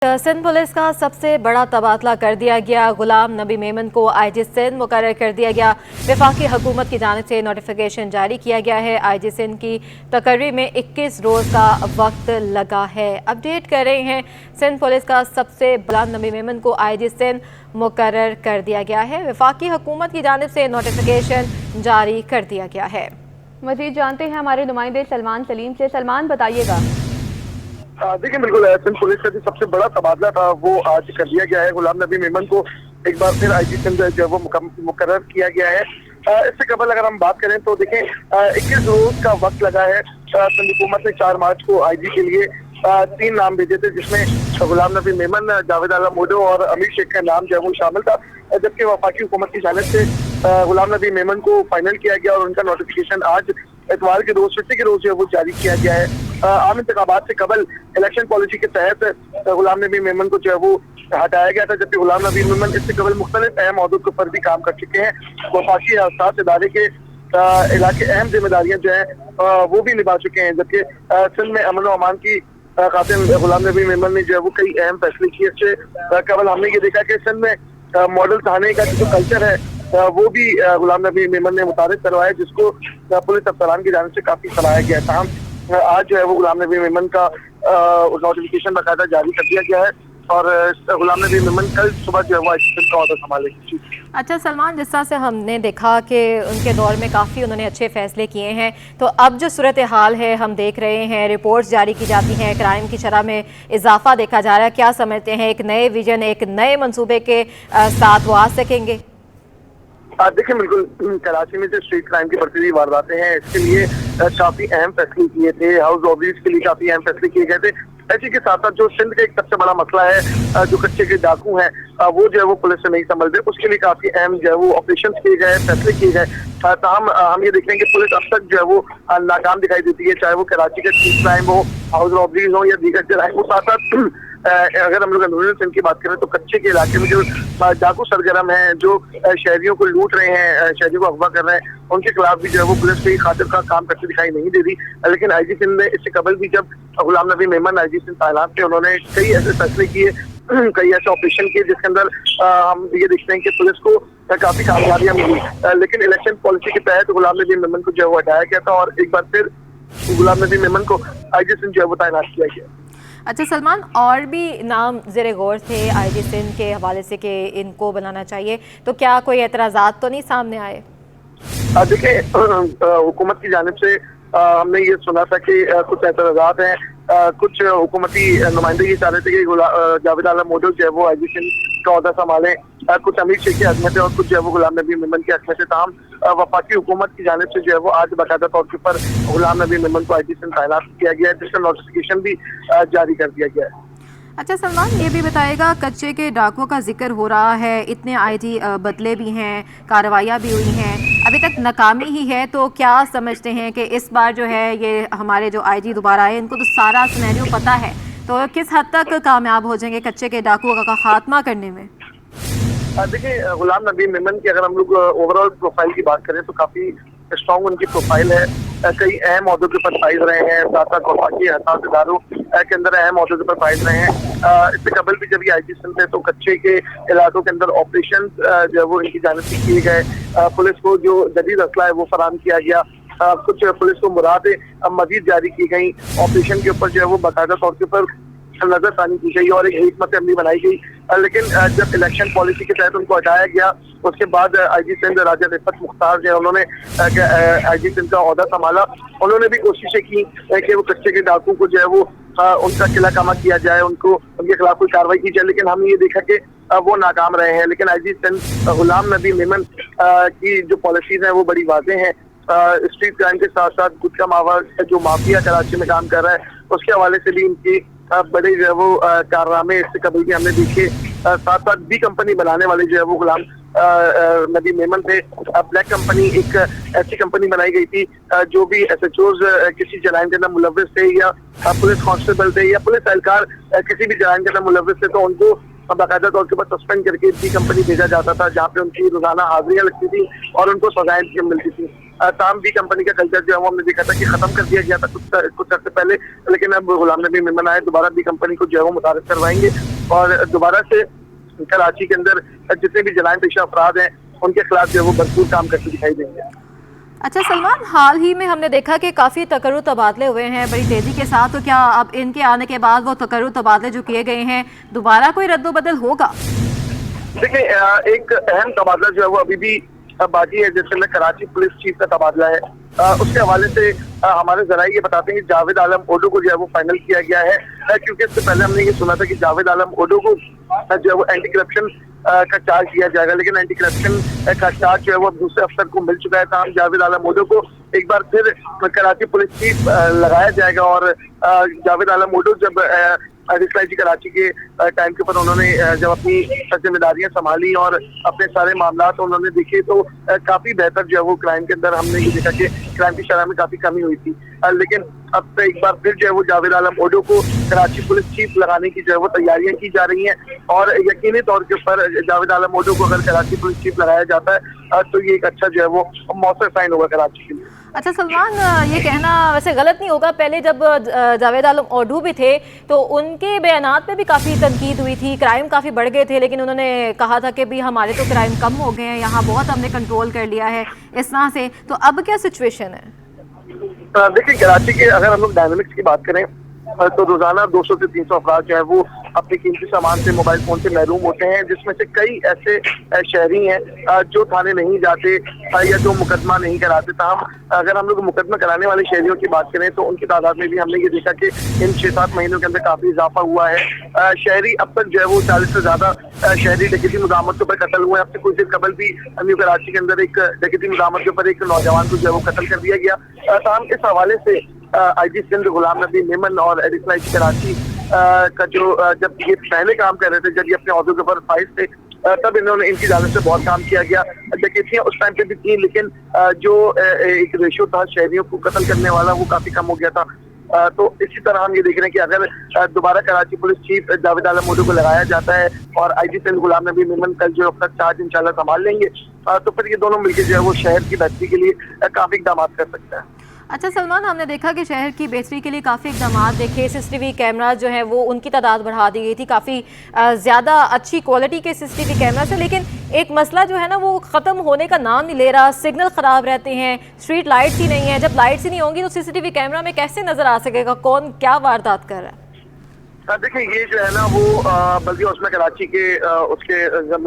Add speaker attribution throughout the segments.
Speaker 1: Sindh police का सबसे बड़ा तबादला कर दिया गया। गुलाम नबी मेमन को आईजी सिंध मुकर्रर कर दिया गया। वफाकी हुकूमत की जानिब से नोटिफिकेशन जारी किया गया है। आईजी सिंध की तकर्री में 21 रोज़ का वक्त लगा है। अपडेट कर रहे हैं, सिंध पुलिस का सबसे गुलाम नबी मेमन को आईजी सिंध मुकर्रर कर दिया गया है। वफाकी हुकूमत की जानिब से नोटिफिकेशन जारी कर दिया गया है।
Speaker 2: मज़ीद जानते हैं हमारे नुमाइंदे सलमान सलीम से। सलमान, बताइएगा।
Speaker 3: देखिए, बिल्कुल सिंध पुलिस का जो सबसे बड़ा तबादला था वो आज कर दिया गया है। गुलाम नबी मेमन को एक बार फिर आईजी सिंध जो वो मुकर्रर किया गया है। इससे कबल अगर हम बात करें तो देखें 21 रोज का वक्त लगा है। सिंध हुकूमत ने 4 मार्च को आईजी के लिए 3 नाम भेजे थे, जिसमें गुलाम नबी मेमन, जावेद आलम मोडो और अमीर शेख का नाम जो है वो शामिल था। जबकि वफाकी हुकूमत की जानिब से गुलाम नबी मेमन को फाइनल किया गया और उनका नोटिफिकेशन आज इतवार के रोज, छुट्टी के रोज जो है वो जारी किया गया है। आम इंतखाबात से कबल इलेक्शन पॉलिसी के तहत गुलाम नबी मेमन को जो है वो हटाया गया था, जबकि गुलाम नबी मेमन इससे कबल मुख्तलिफ अहम अहदों के ऊपर भी काम कर चुके हैं। वफाकी हसास इदारे के इलाके अहम जिम्मेदारियां जो है वो भी निभा चुके हैं। जबकि सिंध में अमन व अमान की खातिर गुलाम नबी मेमन ने जो है वो कई अहम फैसले किए। इससे कबल हमने ये देखा कि सिंध में मॉडल थाने का जो कल्चर है वो भी गुलाम नबी मेमन ने मुतारिफ करवाया, जिसको पुलिस अफसरान की जानिब से काफी सराहा गया था। आज जो है वो गुलाम नबी मेमन का नोटिफिकेशन बाकायदा जारी कर दिया गया है और गुलाम नबी मेमन कल सुबह जो है वो आईजी का ऑर्डर संभालेगी।
Speaker 1: अच्छा सलमान, जिस तरह से हमने देखा कि उनके दौर में काफ़ी उन्होंने अच्छे फैसले किए हैं, तो अब जो सूरत हाल है हम देख रहे हैं, रिपोर्ट्स जारी की जाती हैं, क्राइम की शरह में इजाफा देखा जा रहा है। क्या समझते हैं, एक नए विजन, एक नए मंसूबे के साथ वो आ सकेंगे?
Speaker 3: देखिए, बिल्कुल कराची में जो स्ट्रीट क्राइम की बढ़ती हुई वारदातें हैं, इसके लिए काफी अहम फैसले किए थे। हाउस रॉबरीज के लिए काफी अहम फैसले किए गए थे। इसी के साथ साथ जो सिंध का एक सबसे बड़ा मसला है, जो कच्चे के डाकू हैं, वो जो है वो पुलिस से नहीं संभलते, उसके लिए काफी अहम जो है वो ऑपरेशन किए गए, फैसले किए गए। ताहम हम ये देख रहे हैं कि पुलिस अब तक जो है वो नाकाम दिखाई देती है, चाहे वो कराची का स्ट्रीट क्राइम हो, हाउस रॉबरीज हो या दीगर जराइम हो। साथ साथ अगर हम लोग अंदरूनी सिंध की बात करें तो कच्चे के इलाके में जो डाकू सरगर्म हैं, जो शहरियों को लूट रहे हैं, शहरियों को अगवा कर रहे हैं, उनके खिलाफ भी जो है वो पुलिस की खातिर का काम करते दिखाई नहीं दे रही। लेकिन आईजी सिंध ने इससे कबल भी जब गुलाम नबी मेमन आईजी सिंध तैनात थे, उन्होंने कई ऐसे फैसले किए, कई ऐसे ऑपरेशन किए जिसके अंदर हम ये देखते हैं कि पुलिस को काफी कामयाबियां मिली। लेकिन इलेक्शन पॉलिसी के तहत गुलाम नबी मेमन को जो है वो हटाया गया था और एक बार फिर गुलाम नबी मेमन को आईजी सिंध जो है वो तैनात किया गया।
Speaker 1: अच्छा सलमान, और भी नाम ज़ेरे गौर थे आईजी सिंध के हवाले से कि इनको बनाना चाहिए, तो क्या कोई एतराज़ात तो नहीं सामने आए?
Speaker 3: देखिए, हुकूमत की जानिब से हमने ये सुना था कि कुछ एतराज़ात हैं। कुछ हुकूमती नुमाइंदे ये चाह रहे थे कि जावेद आलम मोडो जो है वो आईजी सिंध का ओहदा संभालें, कुछ अमीर शेख के हक में थे और कुछ जो है वो गुलाम नबी मेमन के हक में थे। ताहम वफाकी हुकूमत की जानिब से जो है वो आज बाकायदा तौर के ऊपर गुलाम नबी मेमन को आईजी सिंध तैनात किया गया है, जिसका नोटिफिकेशन भी जारी कर दिया गया है।
Speaker 1: अच्छा सलमान, ये भी बताएगा, कच्चे के डाकुओं का जिक्र हो रहा है, इतने आईजी बदले भी हैं, कार्रवाइयाँ भी हुई हैं, अभी तक नाकामी ही है, तो क्या समझते हैं कि इस बार जो है ये हमारे जो आईजी दोबारा आए, इनको तो सारा सिनेरियो पता है, तो किस हद तक कामयाब हो जाएंगे कच्चे के डाकुओं का खात्मा करने में?
Speaker 3: देखिए, गुलाम नबी मेमन की अगर हम लोग ओवरऑल प्रोफाइल की बात करें तो काफी स्ट्रॉन्ग उनकी प्रोफाइल है। कई अहम अहदों के ऊपर फाइज रहे हैं, साथ साथ वफाकी हसास इदारों के अंदर अहम अहदों के ऊपर फाइज रहे हैं। इससे कबल भी जब ये आईजी सिंध थे तो कच्चे के इलाकों के अंदर ऑपरेशन जो है वो इनकी जानिब से किए गए। पुलिस को जो जदीद असला है वो फराहम किया गया। कुछ पुलिस को मुरादें मजीद जारी की गई। ऑपरेशन के ऊपर जो है वो बाकायदा तौर के ऊपर नजरसानी की गई और एक हिकमत अमली बनाई गई। लेकिन जब इलेक्शन पॉलिसी के तहत उनको हटाया गया, उसके बाद आईजी सिंध राजा रिफत मुख्तार जो है उन्होंने आईजी सिंध का ओहदा संभाला। उन्होंने भी कोशिशें की कि वो कच्चे के डाकू को जो है वो उनका किला कामा किया जाए, उनको उनके खिलाफ कोई कार्रवाई की जाए, लेकिन हमने ये देखा कि वो नाकाम रहे हैं। लेकिन आईजी सिंध गुलाम नबी मेमन की जो पॉलिसीज हैं वो बड़ी वाज़ेह हैं। स्ट्रीट क्राइम के साथ साथ गुटखा मावा जो माफिया कराची में काम कर रहा है, उसके हवाले से भी इनकी बड़े जो है वो कारनामे इससे कभी भी हमने देखे। साथ साथ बी कंपनी बनाने वाले जो है वो गुलाम नबी मेमन थे। ब्लैक कंपनी एक ऐसी कंपनी बनाई गई थी जो भी SHOs किसी जराइम के अंदर मुलव्विस थे या पुलिस कांस्टेबल थे या पुलिस एहलकार किसी भी जराइम के अंदर मुलव्विस थे, तो उनको बाकायदा तौर के ऊपर सस्पेंड करके बी कंपनी भेजा जाता था, जहाँ पे उनकी रोजाना हाजिरियां लगती थी और उनको सजाएं मिलती थी। तमाम भी कंपनी का कल्चर जो है वो हमने देखा था कि खत्म कर दिया गया था कुछ अर्से पहले, लेकिन अब गुलाम नबी मेमन आए, दोबारा भी कंपनी को जो है वो मुतारिफ करवाएंगे और दोबारा से कराची के अंदर जितने भी जलाइन पेशा अफराद हैं उनके खिलाफ जो है वो भरपूर काम करते दिखाई देंगे।
Speaker 1: अच्छा सलमान, हाल ही में हमने देखा कि काफ़ी तकर्रुर तबादले हुए हैं बड़ी तेज़ी के साथ, तो क्या अब इनके आने के बाद वो तकर्रुर तबादले जो किए गए हैं दोबारा कोई रद्दोबदल होगा?
Speaker 3: देखिए, एक अहम तबादला जो है वो अभी भी बाकी है, जिसमें कराची पुलिस चीफ का तबादला है। उसके हवाले से हमारे जराये ये बताते हैं कि जावेद आलम ओडो को जो है वो फाइनल किया गया है, क्योंकि इससे पहले हमने ये सुना था कि जावेद आलम ओडो को जो है वो एंटी करप्शन का चार्ज दिया जाएगा, लेकिन एंटी करप्शन का चार्ज जो है वो दूसरे अफसर को मिल चुका है। तमाम जावेद आलम ओडो को एक बार फिर कराची पुलिस चीफ लगाया जाएगा और जावेद आलम ओडो जब एडिशनल कराची के टाइम के ऊपर उन्होंने जब अपनी जिम्मेदारियां संभाली और अपने सारे मामला उन्होंने देखे तो काफी बेहतर जो है वो क्राइम के अंदर हमने ये देखा कि क्राइम की शरह में काफी कमी हुई थी। लेकिन अब तो एक बार फिर जो है वो जावेद आलम ओडो को कराची पुलिस चीफ लगाने की जो है वो तैयारियां की जा रही हैं और यकीनी तौर के ऊपर जावेद आलम ओडो को अगर कराची पुलिस चीफ लगाया जाता है तो ये एक अच्छा जो है वो मौसर साइन होगा कराची के लिए।
Speaker 1: अच्छा सलमान, ये कहना वैसे गलत नहीं होगा, पहले जब जावेद आलम ओडू भी थे तो उनके बयानात में भी काफ़ी तनकीद हुई थी, क्राइम काफ़ी बढ़ गए थे, लेकिन उन्होंने कहा था कि भी हमारे तो क्राइम कम हो गए हैं, यहाँ बहुत हमने कंट्रोल कर लिया है इस तरह से। तो अब क्या सिचुएशन है?
Speaker 3: देखिए, कराची के अगर हम लोग डायनामिक्स की बात करें तो रोजाना 200 से 300 अफराद जो है वो अपने कीमती सामान से, मोबाइल फोन से महरूम होते हैं, जिसमें से कई ऐसे शहरी हैं जो थाने नहीं जाते या जो मुकदमा नहीं कराते। तमाम अगर हम लोग मुकदमा कराने वाले शहरियों की बात करें तो उनकी तादाद में भी हमने ये देखा कि इन 6-7 महीनों के अंदर काफी इजाफा हुआ है। शहरी अब तक जो है वो 40 से ज्यादा शहरी डकैती मुदामत के ऊपर कत्ल हुए हैं। अब से कुछ देर कबल भी न्यू कराची के अंदर एक डकैती मुदामत के ऊपर एक नौजवान को जो है वो कत्ल कर दिया गया। तमाम इस हवाले से आईजी सिंध गुलाम नबी मेमन और एडिशनल कराची का जो जब ये पहले काम कर रहे थे, जब ये अपने औहदों के ऊपर फाइज थे, तब इन्होंने इनकी जानिब से बहुत काम किया गया। डकैतियां उस टाइम पे भी थी, लेकिन जो एक रेशियो था शहरियों को कत्ल करने वाला वो काफी कम हो गया था। तो इसी तरह हम ये देख रहे हैं कि अगर दोबारा कराची पुलिस चीफ जावेद आलम ओडो को लगाया जाता है और आईजी सिंध गुलाम नबी मेमन कल जो अपना चार्ज इंशाल्लाह संभाल लेंगे तो फिर ये दोनों मिलकर जो है वो शहर की बेहतरी के लिए काफी इकदाम कर सकते हैं।
Speaker 1: अच्छा सलमान, हमने देखा कि शहर की बेहतरी के लिए काफ़ी इकदाम देखे, CCTV कैमरा जो है वो उनकी तादाद बढ़ा दी गई थी, काफ़ी ज़्यादा अच्छी क्वालिटी के CCTV कैमरा से, लेकिन एक मसला जो है ना वो ख़त्म होने का नाम नहीं ले रहा। सिग्नल ख़राब रहते हैं, स्ट्रीट लाइट्स ही नहीं है, जब लाइट्स ही नहीं होंगी तो CCTV कैमरा में कैसे नज़र आ सकेगा कौन क्या वारदात कर रहा है?
Speaker 3: देखिए, ये जो है ना वो बल्कि उसमें कराची के उसके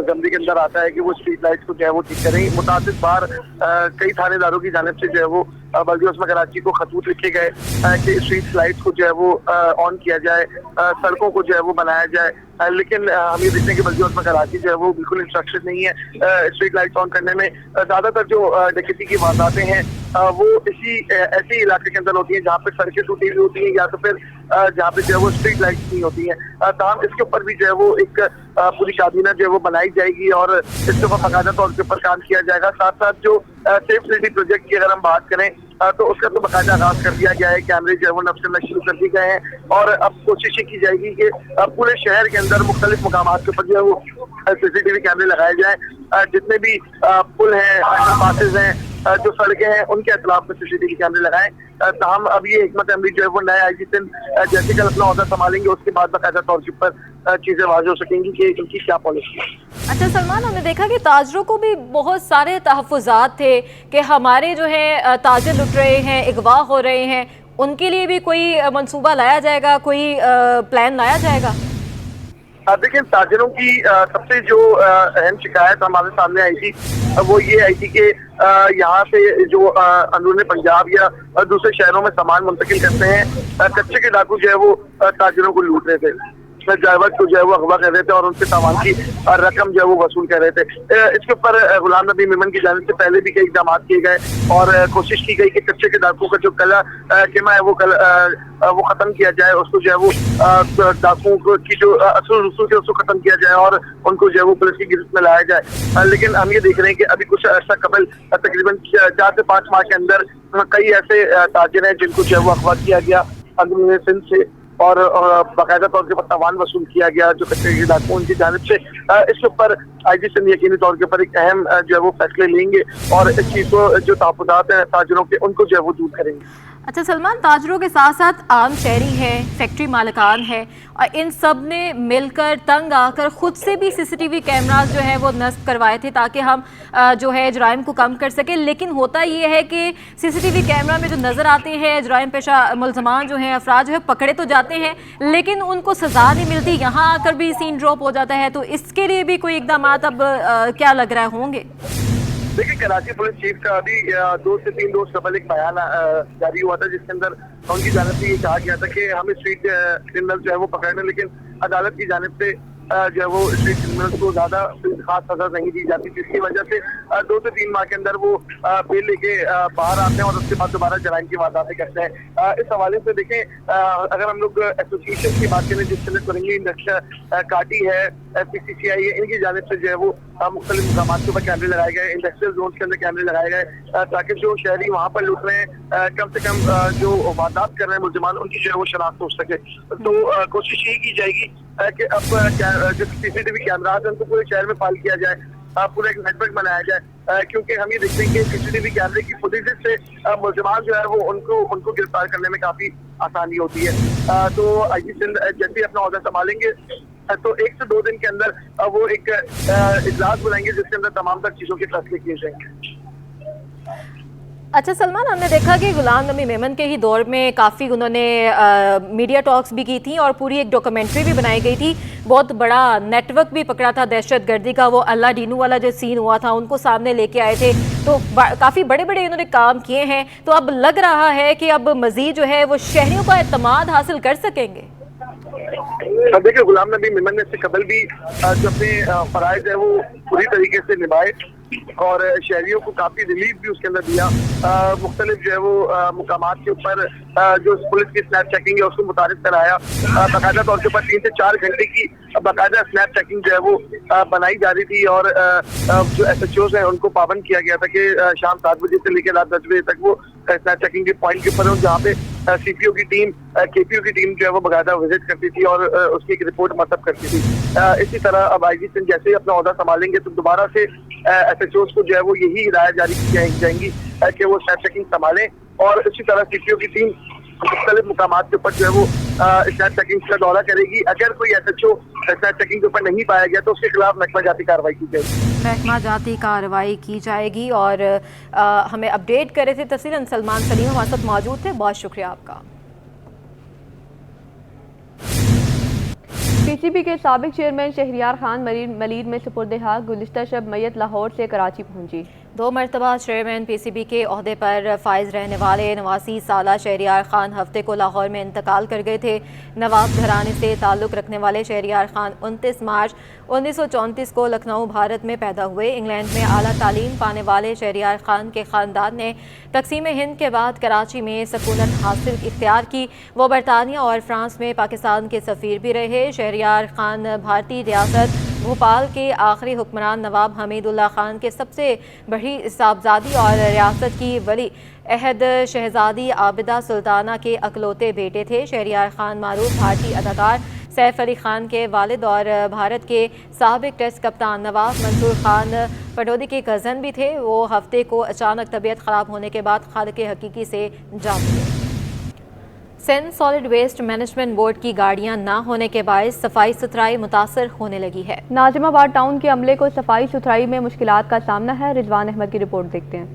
Speaker 3: जमदी के अंदर आता है कि वो स्ट्रीट लाइट्स को जो है वो ठीक करें। मुताबिक बार कई थानेदारों की जानिब से जो है वो बल्कि उसमें कराची को खतूत लिखे गए कि स्ट्रीट लाइट्स को जो है वो ऑन किया जाए, सड़कों को जो है वो बनाया जाए, लेकिन हम ये देखते हैं कि बल्कि उसमें कराची जो है वो बिल्कुल इंस्ट्रक्शन नहीं है स्ट्रीट लाइट्स ऑन करने में। ज्यादातर जो डकैती की वारदातें हैं वो ऐसे इलाके के अंदर होती हैं जहाँ पे सड़कें टूटी हुई होती हैं या तो फिर जहाँ पे जो है वो स्ट्रीट लाइट्स नहीं होती हैं। तमाम इसके ऊपर भी जो है वो एक पूरी काबीना जो है वो बनाई जाएगी और इसके ऊपर बाकायदा तौर के ऊपर काम किया जाएगा। साथ साथ जो सेफ सिटी प्रोजेक्ट की अगर हम बात करें तो उसका तो बाकायदा आगाज कर दिया गया है, कैमरे जो है वो नफ्स करना शुरू कर दिए गए हैं और अब कोशिश की जाएगी कि पूरे शहर के अंदर मुख्तलिफ मुकामात के ऊपर जो है वो CCTV कैमरे लगाए जाए। जितने भी पुल हैं, पासेज हैं, जो सड़कें हैं, उनके अतलाफ में CCTV कैमरे लगाएं। हम अब ये हिकमत अमली जो है वो नए आईजी सिंध जैसे कल अपना ऑर्डर संभालेंगे उसके बाद बाकायदा तौर के ऊपर चीजें वाज़ेह हो सकेंगी कि इनकी क्या पॉलिसी है।
Speaker 1: अच्छा सलमान, हमने देखा कि ताजरों को भी बहुत सारे तहफ़्फ़ुज़ात थे कि हमारे जो है ताजर लुट रहे हैं, अगवा हो रहे हैं, उनके लिए भी कोई मंसूबा लाया जाएगा, कोई प्लान लाया जाएगा?
Speaker 3: देखिए, ताजरों की सबसे जो अहम शिकायत हमारे सामने आई थी वो ये आई थी कि यहाँ से जो अंदरूनी पंजाब या दूसरे शहरों में सामान मुंतकिल करते हैं, कच्चे के डाकू जो है वो ताजरों को लूट रहे थे, ड्राइवर को जो है वो अगवा कर रहे थे और उनसे सामान की रकम जो है वो वसूल कर रहे थे। इसके ऊपर गुलाम नबी मेमन की जानिब से पहले भी कई इक़दाम किए गए और कोशिश की गई कि कच्चे के डाकुओं का जो कला किमा है वो खत्म किया जाए, उसको जो है वो डाकुओं की जो असूल रसूल है उसको खत्म किया जाए और उनको जो है वो पुलिस की गिरफ्त में लाया जाए। लेकिन हम ये देख रहे हैं कि अभी कुछ अर्सा कबल तकरीबन 4 से 5 माह के अंदर कई ऐसे ताजिर हैं जिनको जो है वो अगवा किया गया अंदरूनी सिंध से اور باقاعدہ طور کے پر تاوان وصول کیا گیا جو کچرے کے ڈاکو ان کی جانب سے. اس کے اوپر آئی جی سندھ یقینی طور کے اوپر ایک اہم جو ہے وہ فیصلے لیں گے اور اس چیز کو جو تحفظات ہیں تاجروں کے ان کو جو ہے وہ دور کریں گے.
Speaker 1: اچھا سلمان، تاجروں کے ساتھ ساتھ عام شہری ہیں، فیکٹری مالکان ہیں، اور ان سب نے مل کر تنگ آ کر خود سے بھی سی سی ٹی وی کیمراز جو ہے وہ نصب کروائے تھے تاکہ ہم جو ہے جرائم کو کم کر سکیں. لیکن ہوتا یہ ہے کہ سی سی ٹی وی کیمرہ میں جو نظر آتے ہیں جرائم پیشہ ملزمان جو ہیں، افراد جو ہے پکڑے تو جاتے ہیں لیکن ان کو سزا نہیں ملتی، یہاں آ کر بھی سین ڈراپ ہو جاتا ہے. تو اس کے لیے بھی کوئی اقدامات اب کیا لگ رہا ہے ہوں گے؟
Speaker 3: دیکھیں، کراچی پولیس چیف کا ابھی 2 سے 3 روز قبل ایک بیان جاری ہوا تھا جس کے اندر ان کی جانب سے یہ کہا گیا تھا کہ ہم اسٹریٹ کرمنل جو ہے وہ پکڑنے، لیکن عدالت کی جانب سے جو ہے وہ اسٹریٹ کرمنل کو زیادہ خاص سزا نہیں دی جاتی، جس کی وجہ سے 2 سے 3 ماہ کے اندر وہ بیل لے کے باہر آتے ہیں اور اس کے بعد دوبارہ جرائم کی وارداتیں کرتے ہیں. اس حوالے سے دیکھیں، اگر ہم لوگ ایسوسیشن کی بات کریں جس کے اندر کرنگی انڈسٹریل کاٹی ہے، PCCI ہے، ان کی جانب سے جو ہے وہ مختلف مقامات کے اوپر کیمرے لگائے گئے، انڈسٹریل زونز کے اندر کیمرے لگائے گئے تاکہ جو شہری وہاں پر لوٹ رہے ہیں کم سے کم جو واردات کر رہے ہیں ملزمان ان کی جو ہے وہ شناخت ہو سکے. تو کوشش یہ کی جائے گی کہ اب جو سی سی ٹی وی کیمراز ہیں ان کو پورے شہر میں فعال کیا جائے، پورا ایک نیٹ ورک بنایا جائے، کیونکہ ہم یہ دیکھتے ہیں کہ سی سی ٹی وی کیمرے کی فوٹیجز سے ملزمان جو ہے وہ ان کو گرفتار کرنے میں کافی آسانی ہوتی ہے. تو آئی جی سندھ جیسے ہی اپنا عہدہ سنبھالیں گے تو 1 سے 2 دن کے اندر وہ ایک اجلاس بلائیں گے جس کے اندر تمام تر چیزوں کے فیصلے کیے جائیں گے.
Speaker 1: اچھا سلمان، ہم نے دیکھا کہ غلام نبی میمن کے ہی دور میں کافی انہوں نے میڈیا ٹاکس بھی کی تھیں اور پوری ایک ڈاکومنٹری بھی بنائی گئی تھی، بہت بڑا نیٹ ورک بھی پکڑا تھا دہشت گردی کا. وہ اللہ ڈینو والا جو سین ہوا تھا ان کو سامنے لے کے آئے تھے، تو کافی بڑے بڑے انہوں نے کام کیے ہیں. تو اب لگ رہا ہے کہ اب مزید جو ہے وہ شہریوں کا اعتماد حاصل کر سکیں گے.
Speaker 3: دیکھیں، غلام نبی میمن نے اس سے قبل بھی جو اپنے فرائض ہے وہ پوری طریقے سے نبھائے اور شہریوں کو کافی ریلیف بھی اس کے اندر دیا. مختلف جو ہے وہ مقامات کے اوپر جو پولیس کی سنیپ چیکنگ ہے اس کو متعارف کرایا. باقاعدہ طور کے اوپر 3 سے 4 گھنٹے کی باقاعدہ سنیپ چیکنگ جو ہے وہ بنائی جا رہی تھی اور جو SHOs ہیں ان کو پابند کیا گیا تھا کہ شام 7 بجے سے لے کے رات 10 بجے تک وہ سنیپ چیکنگ کے پوائنٹ کے اوپر ہوں جہاں پہ CPO کی ٹیم KPO کی ٹیم جو ہے وہ باقاعدہ وزٹ کرتی تھی اور اس کی ایک رپورٹ مرتب کرتی تھی. اسی طرح اب آئی جی سندھ جیسے ہی اپنا عہدہ سنبھالیں گے تو دوبارہ سے SHOs کو جو ہے وہ یہی ہدایت جاری کی جائیں گی کہ وہ سنیپ چیکنگ سنبھالیں اور اسی طرح CPO کی ٹیم مختلف مقامات کے اوپر جو ہے وہ سنیپ چیکنگ کا دورہ کرے گی. اگر کوئی SHO سنیپ چیکنگ کے اوپر نہیں پایا گیا تو اس کے خلاف محکمہ جاتی کارروائی کی جائے گی.
Speaker 1: محکمہ جاتی کارروائی کی جائے گی. اور ہمیں اپڈیٹ کرے تھے تفصیلاً سلمان سلیم ہمارے ساتھ موجود تھے، بہت شکریہ آپ کا.
Speaker 2: PCB کے سابق چیئرمین شہریار خان ملید میں سپرد حق، گزشتہ شب میت لاہور سے کراچی پہنچی.
Speaker 1: 2 مرتبہ چیئرمین PCB کے عہدے پر فائز رہنے والے 89 سالہ شہریار خان ہفتے کو لاہور میں انتقال کر گئے تھے. نواب گھرانے سے تعلق رکھنے والے شہریار خان 29 مارچ 1934 کو لکھنؤ بھارت میں پیدا ہوئے. انگلینڈ میں اعلیٰ تعلیم پانے والے شہریار خان کے خاندان نے تقسیم ہند کے بعد کراچی میں سکونت حاصل اختیار کی. وہ برطانیہ اور فرانس میں پاکستان کے سفیر بھی رہے. شہریار خان بھارتی ریاست بھوپال کے آخری حکمران نواب حمید اللہ خان کے سب سے بڑی صاحبزادی اور ریاست کی ولی عہد شہزادی عابدہ سلطانہ کے اکلوتے بیٹے تھے. شہریار خان معروف بھارتی اداکار سیف علی خان کے والد اور بھارت کے سابق ٹیسٹ کپتان نواب منصور خان پٹودی کے کزن بھی تھے. وہ ہفتے کو اچانک طبیعت خراب ہونے کے بعد خالق حقیقی سے جا ملے. Sindh solid waste management board کی گاڑیاں نہ ہونے کے باعث صفائی ستھرائی متاثر ہونے لگی ہے.
Speaker 2: ناظم آباد ٹاؤن کے عملے کو صفائی ستھرائی میں مشکلات کا سامنا ہے. رضوان احمد کی رپورٹ دیکھتے ہیں.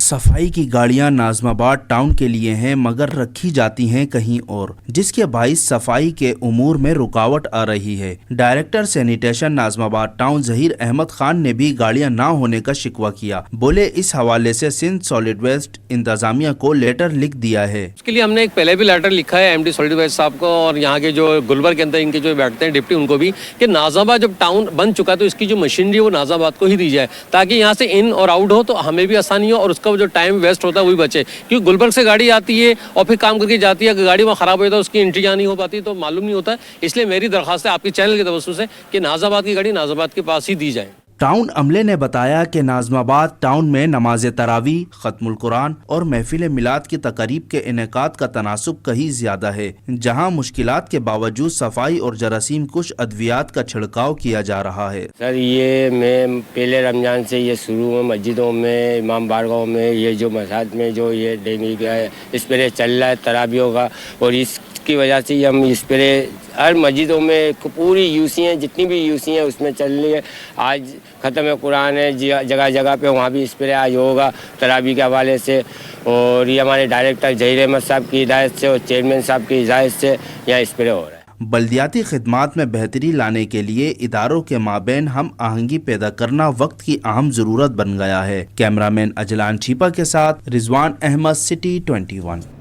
Speaker 4: صفائی کی گاڑیاں ناظم آباد ٹاؤن کے لیے ہیں مگر رکھی جاتی ہیں کہیں اور، جس کے باعث صفائی کے امور میں رکاوٹ آ رہی ہے. ڈائریکٹر سینیٹیشن ناظم آباد ٹاؤن ظہیر احمد خان نے بھی گاڑیاں نہ ہونے کا شکوہ کیا. بولے اس حوالے سے سندھ سالڈ ویسٹ انتظامیہ کو لیٹر لکھ دیا ہے.
Speaker 5: اس کے لیے ہم نے ایک پہلے بھی لیٹر لکھا ہے MD سالڈ ویسٹ صاحب کو اور یہاں کے جو گلبرگ کے اندر ان کے جو بیٹھتے ہیں ڈپٹی ان کو بھی کہ ناظم آباد جب ٹاؤن بن چکا تو اس کی جو مشینری وہ ناظم آباد کو ہی دی جائے تاکہ یہاں سے ان اور آؤٹ ہو تو ہمیں بھی آسانی ہو اور اس کا جو ٹائم ویسٹ ہوتا ہے وہی بچے. کیونکہ گلبرگ سے گاڑی آتی ہے اور پھر کام کر کے جاتی ہے، اگر گاڑی وہاں خراب ہو جاتا ہے اس کی انٹری جہاں نہیں ہو پاتی تو معلوم نہیں ہوتا ہے. اس لیے میری درخواست ہے آپ کے چینل کے توسط سے کہ ناظم آباد کی گاڑی ناظم آباد کے پاس ہی دی جائے.
Speaker 4: टाउन अमले ने बताया कि नाज़माबाद टाउन में नमाज तरावी, खत्मुल कुरान और महफिल मिलाद की तकरीब के इनेकाद का तनासुब कहीं ज्यादा है, जहां मुश्किलात के बावजूद सफाई और जरासीम कुछ अद्वियात का छिड़काव किया जा रहा है।
Speaker 6: सर ये मैं पहले रमज़ान से ये शुरू में मस्जिदों में, इमाम बारगाहों में, ये जो मसाजिद में जो ये डेंगू का स्प्रे चल रहा है तराबियों का, और इसकी वजह से हम स्प्रे हर मस्जिदों में पूरी यूसी हैं, जितनी भी यूसी हैं उसमें चल रही है। आज ख़त्म कुरान है जगह जगह पे, वहाँ भी स्प्रे आज होगा तराबी के हवाले से। और ये हमारे डायरेक्टर जहीर अहमद साहब की हिदायत से और चेयरमैन साहब की हिदायत से यहाँ स्प्रे हो रहा है।
Speaker 4: बल्दियाती खिदमात में बेहतरी लाने के लिए इदारों के माबैन हम आहंगी पैदा करना वक्त की अहम ज़रूरत बन गया है। कैमरामैन अजलान छीपा के साथ रिजवान अहमद, सिटी 21।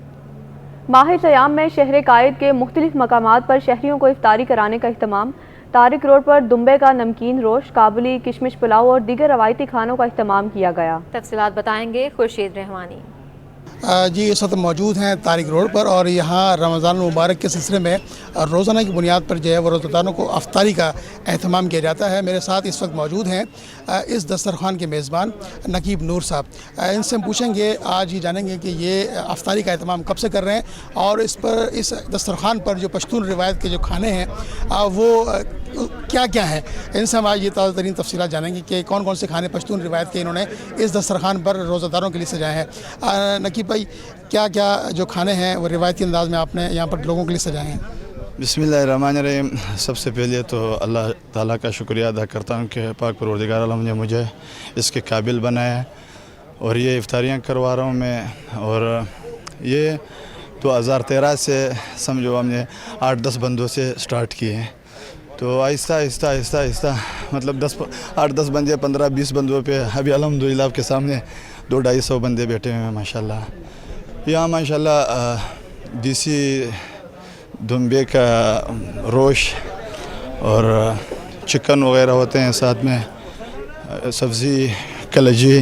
Speaker 2: माह सयाम में शहर कायद के मुख्तलिफ मकामात पर शहरियों को इफ्तारी कराने का इख्तिमाम। तारिक रोड पर दुम्बे का नमकीन रोश, काबुली, किशमिश पुलाव और दीगर रवायती खानों का इख्तिमाम किया गया।
Speaker 1: तफसीलात बताएंगे खुर्शीद रहमानी।
Speaker 7: जी इस वक्त मौजूद हैं तारिक रोड पर और यहाँ रमज़ान मुबारक के सिलसिले में रोज़ाना की बुनियाद पर जो है वो रोज़ादारों को अफ्तारी का एहतमाम किया जाता है। मेरे साथ इस वक्त मौजूद हैं इस दस्तरखान के मेज़बान नकीब नूर साहब। इनसे हम पूछेंगे, आज ही जानेंगे कि ये अफ्तारी का एहतमाम कब से कर रहे हैं और इस दस्तरखान पर जो पश्तून रिवायत के जो खाने हैं वो क्या क्या हैं। इनसे हम आज ये ताज़ा तरीन तफसीलात जानेंगे कि कौन कौन से खाने पश्तून रिवायत के इन्होंने इस दस्तरखान पर रोज़ादारों के लिए सजाए हैं। नकीब भाई, क्या क्या जो खाने हैं वो रिवायती अंदाज में आपने यहाँ पर लोगों के लिए सजाए हैं?
Speaker 8: बिस्मिल्लाहिर्रहमानिर्रहीम। सबसे पहले तो अल्लाह ताला का शुक्रिया अदा करता हूँ कि पाक परवरदिगार आलम ने मुझे इसके काबिल बनाया है और ये इफ्तारियाँ करवा रहा हूँ मैं। और ये 2013 से समझो हमने 8-10 बंदों से स्टार्ट किए हैं, तो आहिस्ता आहिस्ता आहिस्ता आहिस्ता मतलब 8-10 बंदे 15-20 बंदों पे अभी अल्हम्दुलिल्लाह आपके सामने 200-250 बंदे बैठे हुए हैं माशाल्लाह। यहाँ माशाल्लाह देसी दुम्बे का रोश और चिकन वगैरह होते हैं, साथ में सब्ज़ी, कलजी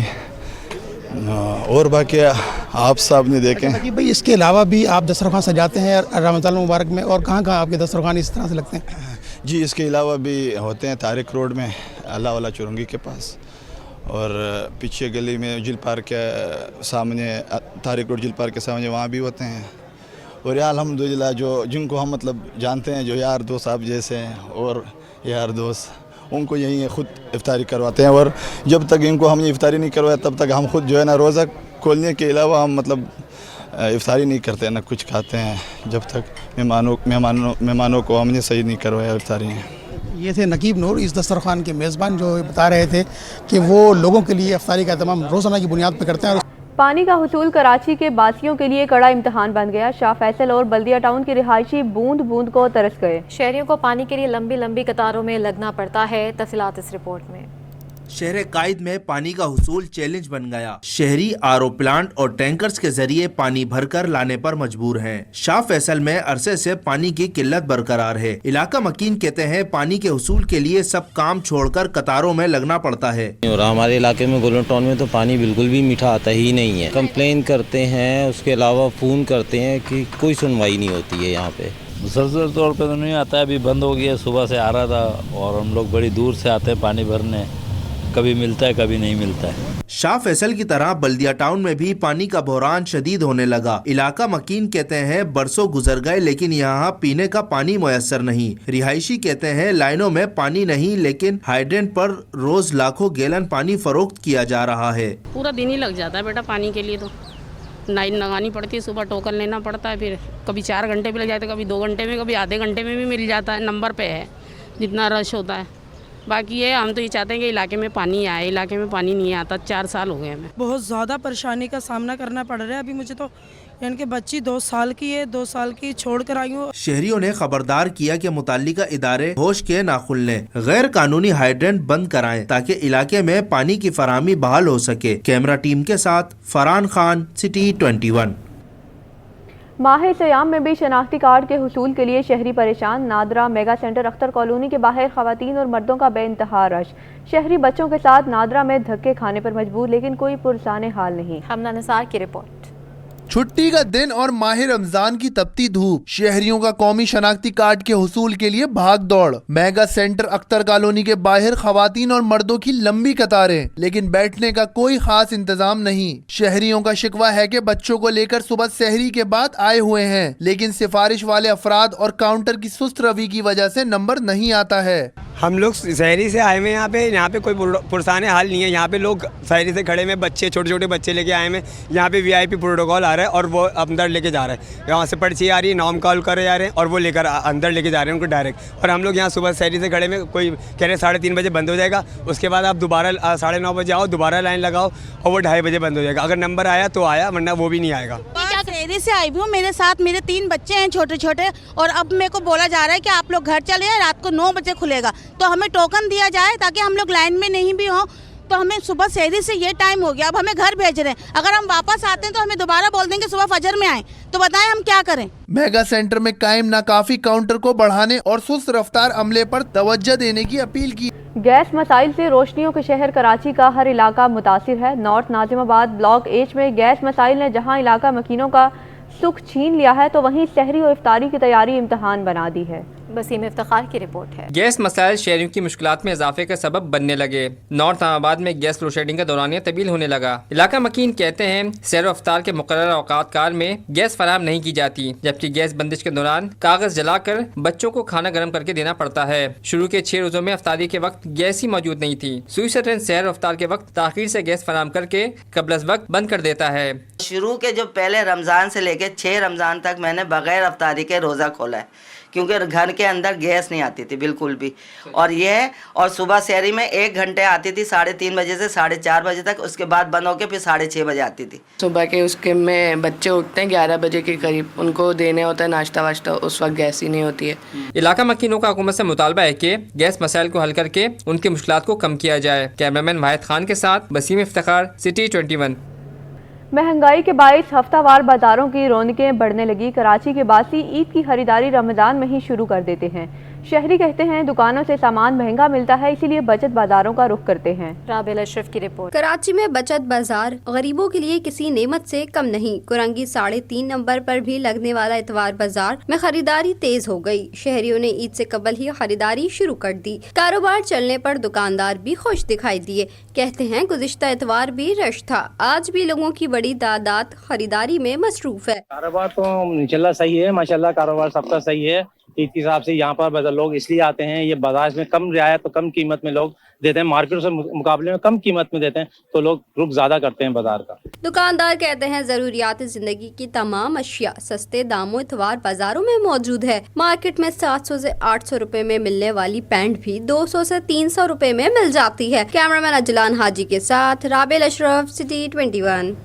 Speaker 8: और बाकी आप साहब ने देखें।
Speaker 7: कि भाई इसके अलावा भी आप दस्तरखान सजाते हैं रमज़ान मुबारक में, और कहाँ कहाँ आपके दस्तरखान इस तरह से लगते हैं?
Speaker 8: जी इसके अलावा भी होते हैं तारिक रोड में अल्लाह वाला चुरंगी के पास, और पीछे गली में जिल पार्क के सामने, तारिक रोड जिल पार्क के सामने वहाँ भी होते हैं। और यहाँ अल्हम्दुलिल्लाह जो जिनको हम मतलब जानते हैं, जो यार दोस्त आप जैसे हैं और यार दोस्त, उनको यहीं खुद इफ्तारी करवाते हैं। और जब तक इनको हमने इफ्तारी नहीं करवाया तब तक हम खुद जो है ना रोज़ा खोलने के अलावा हम मतलब इफ्तारी नहीं करते हैं, ना कुछ खाते हैं, जब तक मेहमानों को हमने सही नहीं करवाया इफ्तारी।
Speaker 7: ये थे नकीब नूर, इस दस्तरखान के मेज़बान, जो बता रहे थे कि वो लोगों के लिए इफ्तारी का तमाम रोज़ाना की बुनियाद पर करते हैं।
Speaker 2: पानी का हुसूल कराची के बासियों के लिए कड़ा इम्तहान बन गया। शाह फैसल और बल्दिया टाउन के रिहायशी बूंद बूंद को तरस गए।
Speaker 1: शहरियों को पानी के लिए लंबी लंबी कतारों में लगना पड़ता है। तफसीलात इस रिपोर्ट में।
Speaker 4: शहर कायद में पानी का हुसूल चैलेंज बन गया। शहरी आरओ प्लांट और टैंकर्स के जरिए पानी भरकर लाने पर मजबूर हैं। शाह फैसल में अरसे से पानी की किल्लत बरकरार है। इलाका मकीन कहते हैं पानी के हुसूल के लिए सब काम छोड़कर कतारों में लगना पड़ता है।
Speaker 9: और हमारे इलाके में गोल्डन टाउन में तो पानी बिल्कुल भी मीठा आता ही नहीं है। कंप्लेन करते हैं, उसके अलावा फ़ोन करते हैं कि कोई सुनवाई नहीं होती है यहाँ पे।
Speaker 10: मुसलसल तौर पे तो नहीं आता है, अभी बंद हो गया। सुबह से आ रहा था और हम लोग बड़ी दूर से आते हैं पानी भरने, कभी मिलता है कभी नहीं मिलता है।
Speaker 4: शाह फैसल की तरह बल्दिया टाउन में भी पानी का बहरान शदीद होने लगा। इलाका मकीन कहते हैं बरसों गुजर गए लेकिन यहाँ पीने का पानी मुयस्सर नहीं। रिहायशी कहते हैं लाइनों में पानी नहीं, लेकिन हाइड्रेंट पर रोज लाखों गैलन पानी फरोख्त किया जा रहा है।
Speaker 11: पूरा दिन ही लग जाता है बेटा पानी के लिए, तो लाइन लगानी पड़ती है, सुबह टोकन लेना पड़ता है, फिर कभी 4 घंटे भी लग जाते हैं, कभी 2 घंटे में, कभी आधे घंटे में भी मिल जाता है। नंबर पे है जितना रश होता है। बाकी ये हम तो ये चाहते हैं कि इलाके में पानी आए। इलाके में पानी नहीं आता, 4 साल हो गए हमें।
Speaker 12: बहुत ज़्यादा परेशानी का सामना करना पड़ रहा है। अभी मुझे तो यानी कि बच्ची 2 साल की है, 2 साल की छोड़ कर आई हूँ।
Speaker 4: शहरियों ने खबरदार किया कि मुताल्लिका इदारे होश के ना खुलने, गैर कानूनी हाइड्रेंट बंद कराएं ताकि इलाके में पानी की फराहमी बहाल हो सके। कैमरा टीम के साथ फरहान खान, सिटी 21।
Speaker 2: माह सयाम में भी शनाख्ती कार्ड के हुसूल के लिए शहरी परेशान। NADRA mega centre Akhtar colony के बाहर खवातीन और मर्दों का बेइंतहा रश। शहरी बच्चों के साथ नादरा में धक्के खाने पर मजबूर, लेकिन कोई पुरसाने हाल नहीं।
Speaker 1: हमना निसार की रिपोर्ट।
Speaker 13: छुट्टी का दिन और माह रमजान की तपती धूप, शहरियों का कौमी शनाख्ती कार्ड के हुसूल के लिए भाग दौड़। मेगा सेंटर अख्तर कॉलोनी के बाहर खवातीन और मर्दों की लंबी कतारें, लेकिन बैठने का कोई खास इंतजाम नहीं। शहरियों का शिकवा है कि बच्चों को लेकर सुबह सहरी के बाद आए हुए हैं, लेकिन सिफारिश वाले अफराद और काउंटर की सुस्त रवि की वजह से नंबर नहीं आता है।
Speaker 14: हम लोग शहरी से आए हुए हैं, यहाँ पे कोई पुरसाने हाल नहीं है। यहाँ पे लोग शहरी से खड़े में बच्चे, छोटे छोटे बच्चे लेके आए हैं। यहाँ पे VIP प्रोटोकॉल आ रहा है और वो अंदर लेके जा रहे हैं। यहाँ से पर्ची आ रही है, नाम कॉल करे जा रहे हैं और वो लेकर अंदर लेके जा रहे हैं उनको डायरेक्ट। और हम लोग यहाँ सुबह शहरी से खड़े में, कोई कह रहे 3:30 बजे बंद हो जाएगा, उसके बाद आप दोबारा 9:30 बजे आओ, दोबारा लाइन लगाओ और वो 2:30 बजे बंद हो जाएगा। अगर नंबर आया तो आया, वरना वो भी नहीं आएगा।
Speaker 15: शहरी से आई हूँ, मेरे साथ मेरे 3 बच्चे हैं छोटे छोटे, और अब मेरे को बोला जा रहा है कि आप लोग घर चले जाए, रात को 9 बजे खुलेगा, तो हमें टोकन दिया जाए ताकि हम लोग लाइन में नहीं भी हों। तो हमें सुबह शहरी से ये टाइम हो गया, अब हमें घर भेज रहे हैं। अगर हम वापस आते हैं तो हमें दोबारा बोल देंगे सुबह फजर में आए, तो बताएं हम क्या करें।
Speaker 13: मेगा सेंटर में कायम नाकाफी काउंटर को बढ़ाने और सुस्त रफ्तार अमले पर तवज्जो देने की अपील की।
Speaker 2: गैस मसाइल से रोशनियों के शहर कराची का हर इलाका मुतासिर है। नॉर्थ नाजिमाबाद ब्लॉक H में गैस मसाइल ने जहां इलाका मकीनों का सुख छीन लिया है, तो वहीं सहरी और इफ्तारी की तैयारी इम्तहान बना दी है।
Speaker 1: वसीम इफ्तिखार की रिपोर्ट है।
Speaker 16: गैस मसाइल शहरियों की मुश्किलात में इजाफे का सबब बनने लगे। नॉर्थ इस्लामाबाद में गैस लोड शेडिंग का दौरानिया तब्दील होने लगा। इलाका मकीन कहते हैं सैर अफ्तार के मुकर्रर औकात कार में गैस फराहम नहीं की जाती, जबकि गैस बंदिश के दौरान कागज जलाकर बच्चों को खाना गर्म करके देना पड़ता है। शुरू के 6 रोजों में अफ्तारी के वक्त गैस ही मौजूद नहीं थी। सुई ट्रेन सैर अफ्तार के वक्त ताखीर से गैस फराहम करके कबल वक्त बंद कर देता है।
Speaker 17: शुरू के जो पहले रमज़ान से लेके 6 रमज़ान तक मैंने बगैर अफ्तारी के रोज़ा खोला है, क्योंकि घर के अंदर गैस नहीं आती थी बिल्कुल भी। और सुबह शहरी में 1 घंटे आती थी 3:30 बजे से 4:30 बजे तक, उसके बाद बंद होकर फिर 6:30 बजे आती थी।
Speaker 18: सुबह के उसके में बच्चे उठते हैं 11 बजे के करीब, उनको देने होता है नाश्ता वाश्ता, उस वक्त गैस ही नहीं होती है।
Speaker 16: इलाका मकीनों का हुकूमत से मुतालबा है कि गैस मसाइल को हल करके उनकी मुश्किलात को कम किया जाए। कैमरामैन वाहिद खान के साथ वसीम इफ्तिखार, सिटी 21।
Speaker 2: महंगाई के बायस हफ्तावार बाजारों की रौनकें बढ़ने लगी। कराची के बासी ईद की खरीदारी रमजान में ही शुरू कर देते हैं। शहरी कहते हैं दुकानों से सामान महंगा मिलता है, इसीलिए बचत बाजारों का रुख करते हैं।
Speaker 1: राबिल अशरफ की रिपोर्ट।
Speaker 19: कराची में बचत बाजार गरीबों के लिए किसी नेमत से कम नहीं। कुरंगी 3.5 नंबर पर भी लगने वाला इतवार बाजार में खरीदारी तेज हो गई। शहरियों ने ईद से कबल ही खरीदारी शुरू कर दी। कारोबार चलने पर दुकानदार भी खुश दिखाई दिए। कहते हैं गुज़िश्ता इतवार भी रश था, आज भी लोगों की बड़ी तादाद खरीदारी में मसरूफ है।
Speaker 20: कारोबार तो इंशाल्लाह सही है, माशाल्लाह कारोबार सबका सही है। ईद के हिसाब से यहाँ पर लोग इसलिए आते हैं, ये बाजार में कम रियायत तो कम कीमत में लोग देते हैं, मार्केट से मुकाबले में कम कीमत में देते हैं, तो लोग रुख ज्यादा करते हैं बाजार का।
Speaker 19: दुकानदार कहते हैं जरूरियात जिंदगी की तमाम अशिया सस्ते दामों इतवार बाजारों में मौजूद है। मार्केट में 700 से 800 रुपए में मिलने वाली पैंट भी 200 से 300 रुपए में मिल जाती है। कैमरामैन अजलान हाजी के साथ राबिल अशरफ, सिटी 21।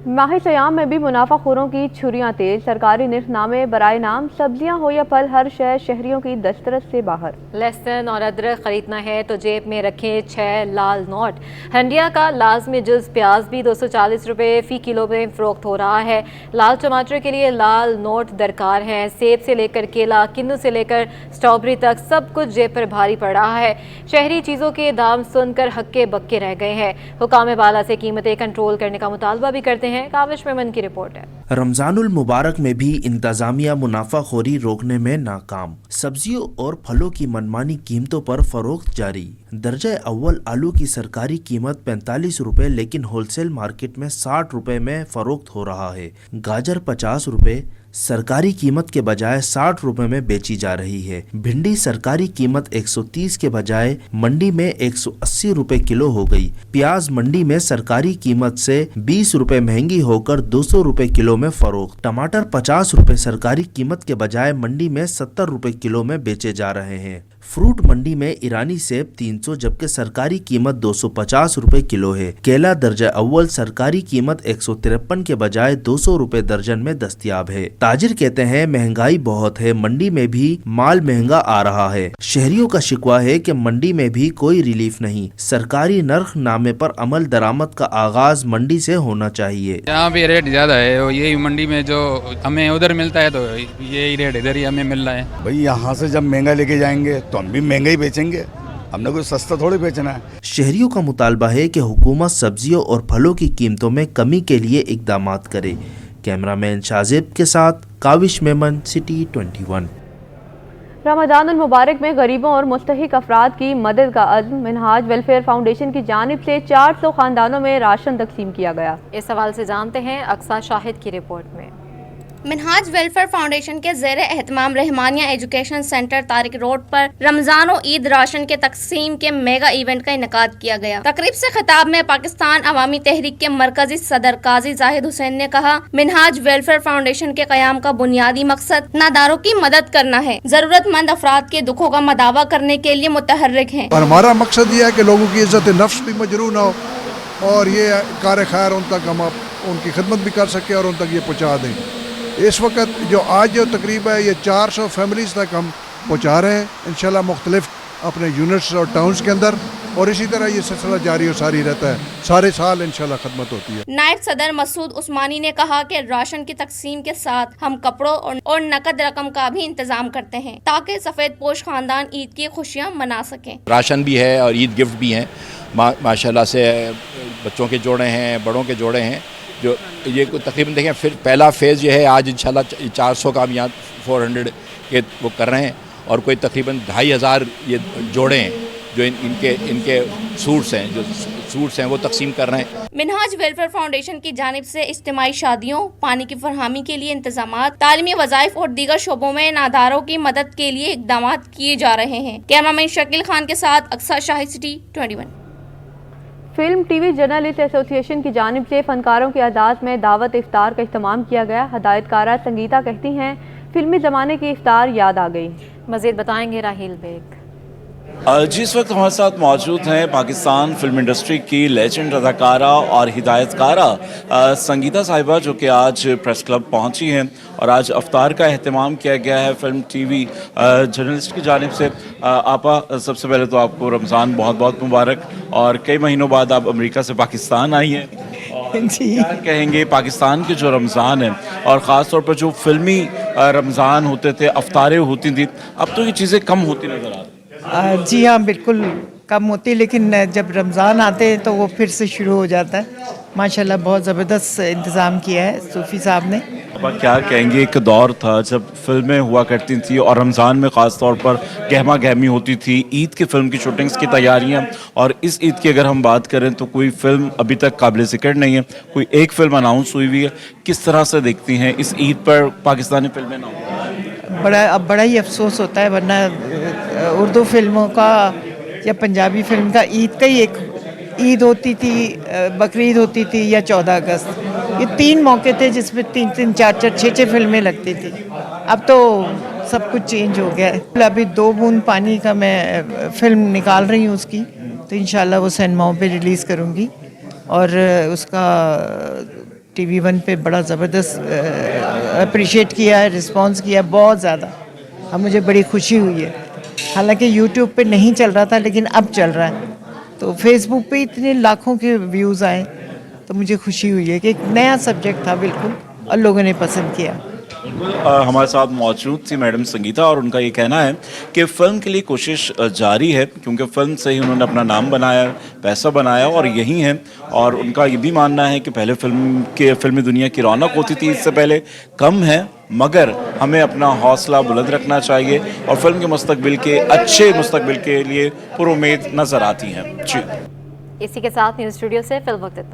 Speaker 2: माह सयाम में भी मुनाफाखोरों की छुरियां तेज। सरकारी निर्खनामे बराए नाम सब्जियां हो या फल, हर शय शहरियों की दस्तरस से बाहर।
Speaker 1: लहसुन और अदरक खरीदना है तो जेब में रखें 6 लाल नोट। हंडिया का लाजमी जुज प्याज भी 240 रुपए फी किलो में फरोख्त हो रहा है। लाल टमाटर के लिए लाल नोट दरकार हैं। सेब से लेकर केला, किन्नू से लेकर स्ट्रॉबेरी तक सब कुछ जेब पर भारी पड़ रहा है। शहरी चीज़ों के दाम सुनकर हक्के बक्के रह गए हैं। हुकाम बाला से कीमतें कंट्रोल करने का मुतालबा भी करते हैं। काविश मेमन की रिपोर्ट है।
Speaker 4: रमजानुल मुबारक में भी इंतजामिया मुनाफाखोरी रोकने में नाकाम। सब्जियों और फलों की मनमानी कीमतों पर फरोख्त जारी। दर्जा अव्वल आलू की सरकारी कीमत 45 रुपए, लेकिन होलसेल मार्केट में 60 रुपए में फरोख्त हो रहा है। गाजर 50 रुपए सरकारी कीमत के बजाय 60 रुपए में बेची जा रही है। भिंडी सरकारी कीमत 130 के बजाय मंडी में 180 रुपए किलो हो गई। प्याज मंडी में सरकारी कीमत से 20 रुपए महंगी होकर 200 रुपए किलो में फरोख्त। टमाटर 50 रुपए सरकारी कीमत के बजाय मंडी में 70 रुपए किलो में बेचे जा रहे हैं। फ्रूट मंडी में ईरानी सेब 300 जबकि सरकारी कीमत 250 रुपए किलो है। केला दर्जा अव्वल सरकारी कीमत 153 के बजाय 200 रुपए दर्जन में दस्तयाब है। ताजिर कहते हैं महंगाई बहुत है, मंडी में भी माल महंगा आ रहा है। शहरियों का शिकवा है कि मंडी में भी कोई रिलीफ नहीं। सरकारी नर्ख नामे पर अमल दरामद का आगाज मंडी से होना चाहिए।
Speaker 21: यहाँ भी रेट ज्यादा है, यही मंडी में जो हमें उधर मिलता है तो यही रेट इधर ही हमें मिल रहा है।
Speaker 22: भाई यहाँ से जब महंगा लेके जाएंगे तो हम भी महंगा ही बेचेंगे, हमने कोई सस्ता थोड़ी बेचना है।
Speaker 4: शहरियों का मुतालबा है कि हुकूमत सब्जियों और फलों की कीमतों में कमी के लिए इकदामात करे। कैमरा मैन शाजिब के साथ काविश मेमन, सिटी 21।
Speaker 2: रमज़ानुल मुबारक में गरीबों और मुस्तहिक अफराद की मदद का अज़्म। मिनहाज वेलफेयर फाउंडेशन की जानिब से 400 ख़ानदानों में राशन तकसीम किया गया।
Speaker 1: इस सवाल से जानते हैं अक्सा शाहिद की रिपोर्ट में।
Speaker 3: मिनहाज वेलफेयर फाउंडेशन के ज़ेर एहतमाम Rahmania education centre Tariq road पर रमजान और ईद राशन के तकसीम के मेगा इवेंट का इनेकाद किया गया। तकरीब से खिताब में पाकिस्तान अवामी तहरीक के मरकजी सदर काजी जाहिद हुसैन ने कहा, मिनहाज वेलफेयर फाउंडेशन के क़याम का बुनियादी मकसद नादारों की मदद करना है, जरूरतमंद अफराद के दुखों का मदावा करने के लिए मुतहर्रिक है।
Speaker 5: और हमारा मकसद ये है कि लोगों की इज्जत नफ्स भी मजरू न हो और ये कार खैर उन तक हम उनकी खिदमत भी कर सकें और उन तक ये पहुँचा दें। इस वक्त जो आज जो तकरीब है ये 400 फैमिलीज़ तक हम पहुँचा रहे हैं इंशाल्लाह मुख्तलिफ अपने यूनिट्स और टाउन्स के अंदर, और इसी तरह ये सिलसिला जारी और सारी रहता है, सारे साल इंशाल्लाह खदमत होती है।
Speaker 3: नायब सदर मसूद उस्मानी ने कहा कि राशन की तकसीम के साथ हम कपड़ों और नकद रकम का भी इंतजाम करते हैं ताकि सफ़ेद पोश खानदान ईद की खुशियाँ मना सकें।
Speaker 23: राशन भी है और ईद गिफ्ट भी हैं, माशाल्लाह से बच्चों के जोड़े हैं, बड़ों के जोड़े हैं, जो ये तकरीबन देखें फिर पहला फेज़ ये है आज इंशाल्लाह 400 का हम यहाँ 400 के वो कर रहे हैं और कोई तकरीबन 2500 ये जोड़े हैं जो इनके सूट्स हैं, जो सूट्स हैं वो तकसीम कर रहे हैं।
Speaker 3: मिनहाज वेलफेयर फाउंडेशन की जानिब से इज्तिमाई शादियों, पानी की फरहमी के लिए इंतजाम, तालीमी वज़ाइफ और दीगर शोबों में नादारों की मदद के लिए इकदाम किए जा रहे हैं। कैमरामैन शकील खान के साथ Aqsa Shahid, city 21।
Speaker 2: Film TV journalist association की जानिब से फनकारों के एजाज़ में दावत इफ्तार का इख्तिताम किया गया। हदायतकारा संगीता कहती हैं, फिल्मी ज़माने की इफ्तार याद आ गई।
Speaker 1: मज़ीद बताएंगे राहिल बेग।
Speaker 24: जिस वक्त हमारे साथ मौजूद हैं पाकिस्तान फिल्म इंडस्ट्री की लेजेंड अदाकारा और हिदायतकारा संगीता साहिबा, जो कि आज प्रेस क्लब पहुंची हैं और आज अफ्तार का अहतमाम किया गया है फिल्म टीवी जर्नलिस्ट की जानिब से। आपा, सबसे पहले तो आपको रमज़ान बहुत बहुत मुबारक, और कई महीनों बाद आप अमेरिका से पाकिस्तान आई हैं। क्या कहेंगे पाकिस्तान के जो रमज़ान है और ख़ास तौर पर जो फिल्मी रमज़ान होते थे, अफ्तारें होती थी, अब तो ये चीज़ें कम होती नज़र आ रही।
Speaker 25: जी हाँ, बिल्कुल कम होती, लेकिन जब रमज़ान आते हैं तो वो फिर से शुरू हो जाता है। माशाल्लाह बहुत ज़बरदस्त इंतज़ाम किया है सूफ़ी साहब ने।
Speaker 24: अब क्या कहेंगे, एक दौर था जब फिल्में हुआ करती थी और रमज़ान में ख़ास तौर पर गहमा गहमी होती थी, ईद की फ़िल्म की शूटिंग्स की तैयारियां, और इस ईद की अगर हम बात करें तो कोई फ़िल्म अभी तक काबिल ज़िक्र नहीं है, कोई एक फ़िल्म अनाउंस हुई हुई है। किस तरह से देखती हैं इस ईद पर पाकिस्तानी फ़िल्में ना हो?
Speaker 25: बड़ा ही अफसोस होता है, वरना उर्दू फिल्मों का या पंजाबी फिल्म का ईद का ही एक ईद होती थी, बकरीद होती थी या 14 अगस्त, ये 3 मौके थे जिसमें 3-3, 4-4, 6-6 फिल्में लगती थी। अब तो सब कुछ चेंज हो गया है। अभी 2 बूंद पानी का मैं फ़िल्म निकाल रही हूँ उसकी, तो इंशाल्लाह वो सिनेमाओं पे रिलीज़ करूँगी, और उसका TV1 पे बड़ा ज़बरदस्त अप्रिशिएट किया है, रिस्पॉन्स किया बहुत ज़्यादा। अब मुझे बड़ी खुशी हुई है, हालांकि YouTube पे नहीं चल रहा था लेकिन अब चल रहा है, तो फेसबुक पे इतने लाखों के व्यूज़ आए, तो मुझे खुशी हुई है कि एक नया सब्जेक्ट था बिल्कुल और लोगों ने पसंद किया।
Speaker 24: हमारे साथ मौजूद थी मैडम संगीता, और उनका ये कहना है कि फ़िल्म के लिए कोशिश जारी है, क्योंकि फ़िल्म से ही उन्होंने अपना नाम बनाया, पैसा बनाया और यही है। और उनका ये भी मानना है कि पहले फिल्मी दुनिया की रौनक होती थी, इससे पहले कम है, मगर हमें अपना हौसला बुलंद रखना चाहिए और फिल्म के मुस्तकबिल के अच्छे मुस्तकबिल के लिए पुरुमेद नज़र आती हैं। जी,
Speaker 1: इसी के साथ न्यूज़ स्टूडियो से फिल्म वक्त इतना।